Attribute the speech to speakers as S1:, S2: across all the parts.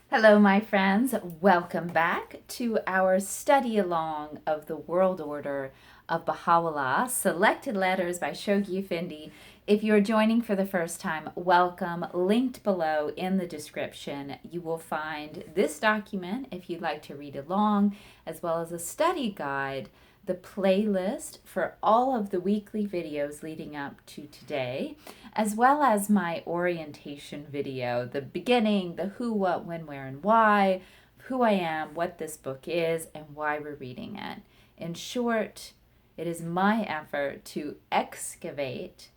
S1: Hello, my friends. Welcome back to our study along of the World Order of Bahá'u'lláh, Selected Letters by Shoghi Effendi. If you're joining for the first time, welcome. Linked below in the description, you will find this document if you'd like to read along, as well as a study guide, the playlist for all of the weekly videos leading up to today, as well as my orientation video, the beginning, the who, what, when, where, and why, who I am, what this book is, and why we're reading it. In short, it is my effort to excavate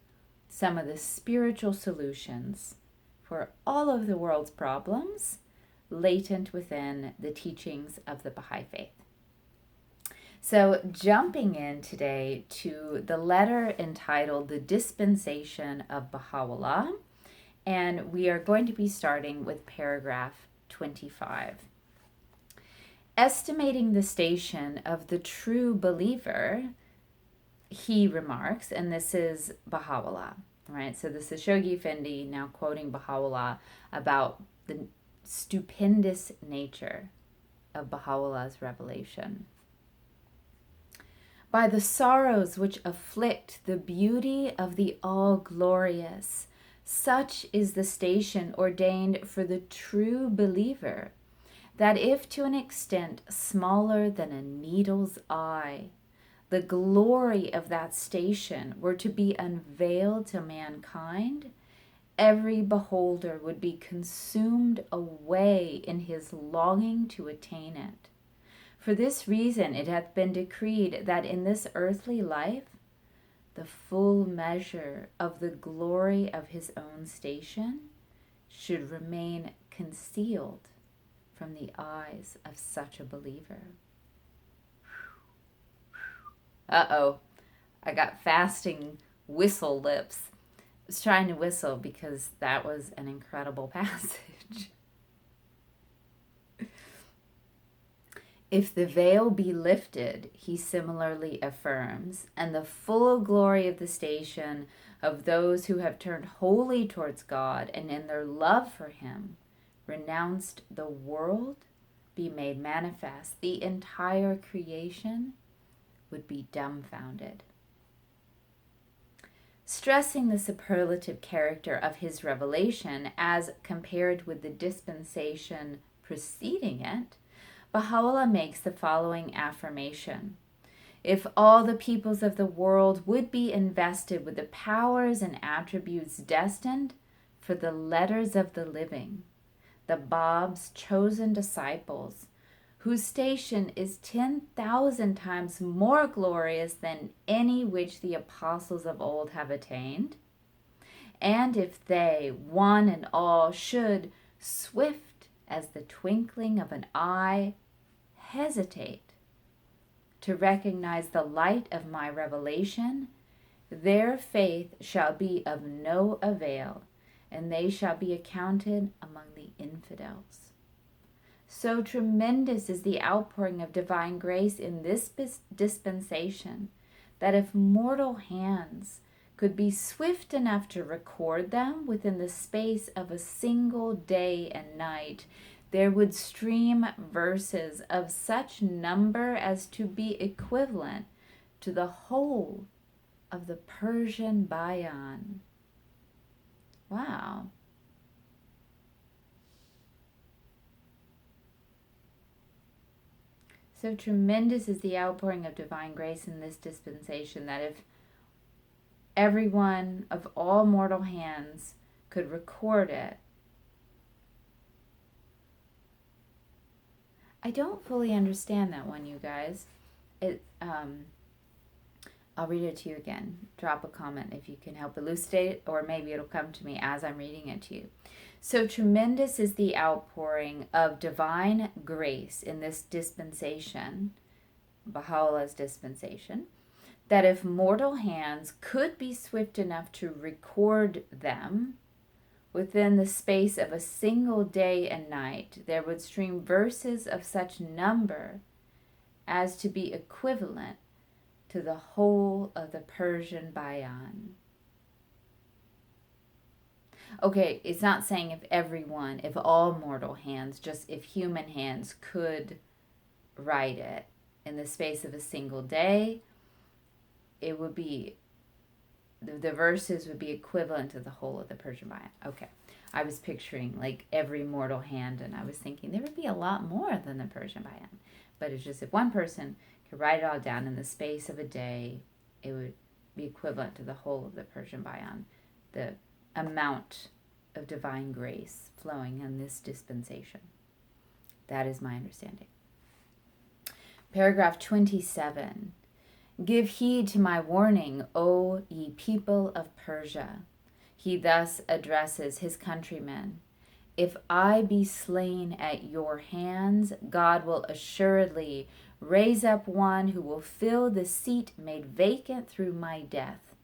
S1: some of the spiritual solutions for all of the world's problems latent within the teachings of the Baha'i Faith. So jumping in today to the letter entitled The Dispensation of Baha'u'lláh, and we are going to be starting with paragraph 25. Estimating the station of the true believer, he remarks, and this is Baha'u'lláh, right? So this is Shoghi Effendi now quoting Baha'u'lláh about the stupendous nature of Baha'u'llah's revelation. By the sorrows which afflict the beauty of the all-glorious, such is the station ordained for the true believer, that if to an extent smaller than a needle's eye, the glory of that station were to be unveiled to mankind, every beholder would be consumed away in his longing to attain it. For this reason it hath been decreed that in this earthly life the full measure of the glory of his own station should remain concealed from the eyes of such a believer. Uh-oh, I got fasting whistle lips. I was trying to whistle because that was an incredible passage. If the veil be lifted, he similarly affirms, and the full glory of the station of those who have turned wholly towards God and in their love for him, renounced the world, be made manifest, the entire creation would be dumbfounded. Stressing the superlative character of his revelation as compared with the dispensation preceding it, Baha'u'lláh makes the following affirmation. If all the peoples of the world would be invested with the powers and attributes destined for the letters of the living, the Bab's chosen disciples, whose station is 10,000 times more glorious than any which the apostles of old have attained, and if they, one and all, should, swift as the twinkling of an eye, hesitate to recognize the light of my revelation, their faith shall be of no avail, and they shall be accounted among the infidels. So tremendous is the outpouring of divine grace in this dispensation that if mortal hands could be swift enough to record them within the space of a single day and night, there would stream verses of such number as to be equivalent to the whole of the Persian Bayan. Wow. So tremendous is the outpouring of divine grace in this dispensation that if everyone of all mortal hands could record it, I don't fully understand that one, you guys. I'll read it to you again. Drop a comment if you can help elucidate it, or maybe it'll come to me as I'm reading it to you. So tremendous is the outpouring of divine grace in this dispensation, Baha'u'llah's dispensation, that if mortal hands could be swift enough to record them, within the space of a single day and night, there would stream verses of such number as to be equivalent to the whole of the Persian Bayan. Okay, it's not saying if all mortal hands, just if human hands could write it in the space of a single day, it would be, the verses would be equivalent to the whole of the Persian Bible. Okay. I was picturing like every mortal hand, and I was thinking there would be a lot more than the Persian Bible. But it's just if one person could write it all down in the space of a day, it would be equivalent to the whole of the Persian Bible, the amount of divine grace flowing in this dispensation. That is my understanding. Paragraph 27. Give heed to my warning, O ye people of Persia. He thus addresses his countrymen. If I be slain at your hands, God will assuredly raise up one who will fill the seat made vacant through my death.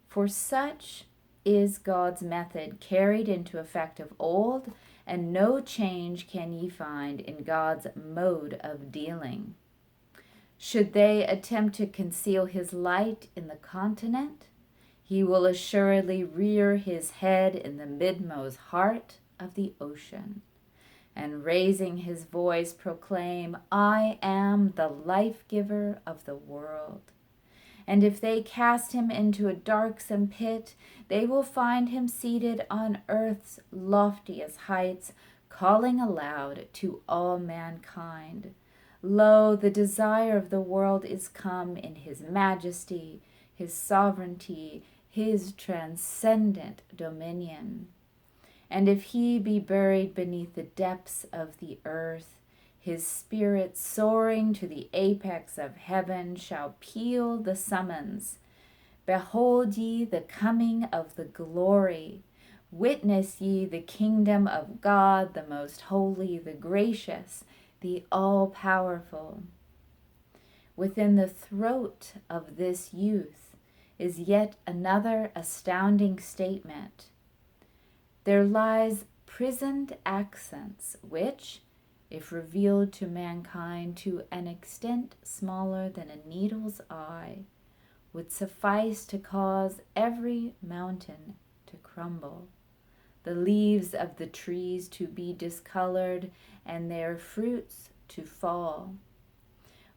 S1: For such is God's method carried into effect of old, and no change can ye find in God's mode of dealing. Should they attempt to conceal his light in the continent, he will assuredly rear his head in the midmost heart of the ocean, and raising his voice proclaim, I am the life-giver of the world. And if they cast him into a darksome pit, they will find him seated on earth's loftiest heights, calling aloud to all mankind. Lo, the desire of the world is come in his majesty, his sovereignty, his transcendent dominion. And if he be buried beneath the depths of the earth, his spirit soaring to the apex of heaven shall peal the summons. Behold ye the coming of the glory. Witness ye the kingdom of God, the most holy, the gracious, the all-powerful. Within the throat of this youth is yet another astounding statement. There lies prisoned accents which, if revealed to mankind to an extent smaller than a needle's eye, would suffice to cause every mountain to crumble, the leaves of the trees to be discolored, and their fruits to fall,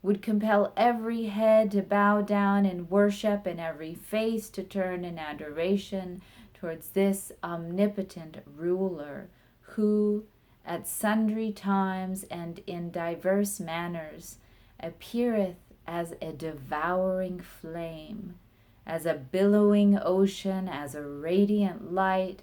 S1: would compel every head to bow down in worship and every face to turn in adoration towards this omnipotent ruler who, at sundry times and in diverse manners, appeareth as a devouring flame, as a billowing ocean, as a radiant light,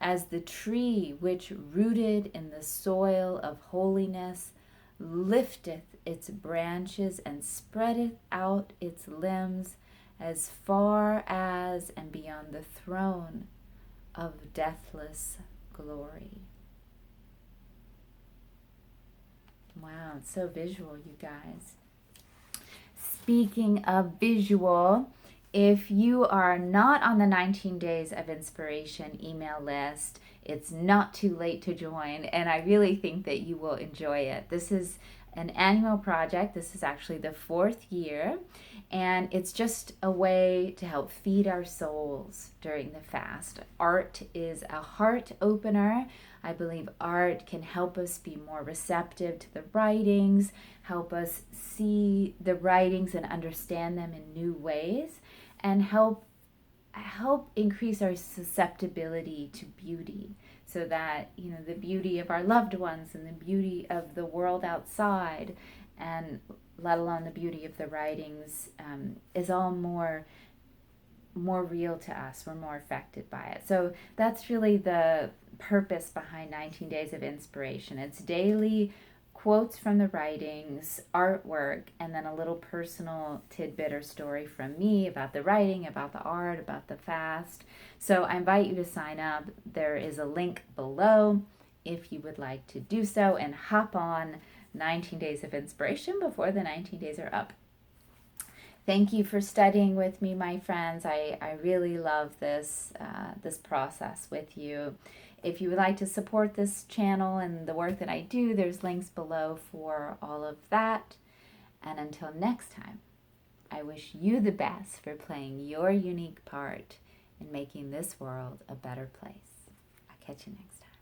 S1: as the tree which, rooted in the soil of holiness, lifteth its branches and spreadeth out its limbs as far as and beyond the throne of deathless glory. Wow, it's so visual, you guys. Speaking of visual, if you are not on the 19 Days of Inspiration email list, it's not too late to join, and I really think that you will enjoy it. This is an annual project. This is actually the 4th year, and it's just a way to help feed our souls during the fast. Art is a heart opener. I believe art can help us be more receptive to the writings, help us see the writings and understand them in new ways, and help increase our susceptibility to beauty, so that, you know, the beauty of our loved ones and the beauty of the world outside, and let alone the beauty of the writings, is all more real to us. We're more affected by it. So that's really the purpose behind 19 Days of Inspiration. It's daily quotes from the writings, artwork, and then a little personal tidbit or story from me about the writing, about the art, about the fast. So I invite you to sign up. There is a link below if you would like to do so and hop on 19 Days of Inspiration before the 19 days are up. Thank you for studying with me, my friends. I really love this process with you. If you would like to support this channel and the work that I do, there's links below for all of that. And until next time, I wish you the best for playing your unique part in making this world a better place. Catch you next time.